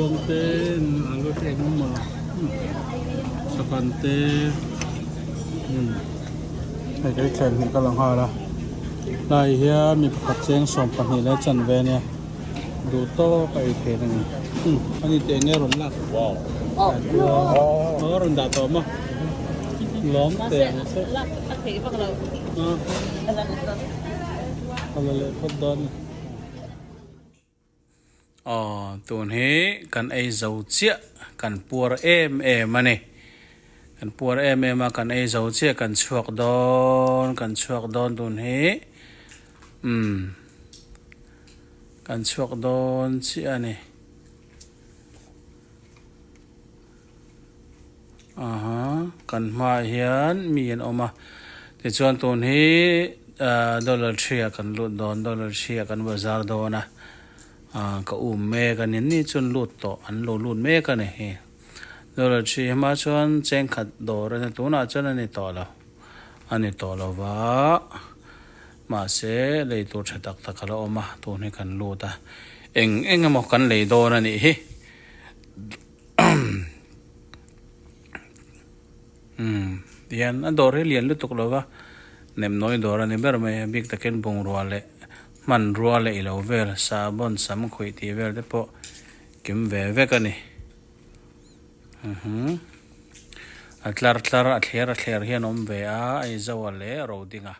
buông tên alo xe cũng mà sao còn tê cái kèm thì các lòng hoa là đây here mình phát triển sản phẩm này là chân về nè đủ to cái thế này anh đi tiền nghe rồi là wow rồi đã to mà lóm tiền là các thế hoặc là lệ phật đón tuần hế cần ai giàu chia cần pur em mà này cần pur em mà cần ai giàu chia cần chuộc đòn tuần hế cần chuộc đòn chia này cần mai hiền miền oma thì chọn tuần hế dollar chia cần lụt đòn dollar chia cần bazar đòn à ka mê ka nin ni chun lut to an lo lut me ka ne dollar chia ma chon cheng khat do ra tu na chon ani to lo wa ma se le to thatak tak la oma to ne kan lu ta eng mo kan le do na ni hi dian adore lian lu tok lo wa nem noi do ra ni ber me big taken bong ro le man rua le ilo ver sabon sam khoi ti ver de po kim ve ka ni atlar hian om ve a ai zawale ro dinga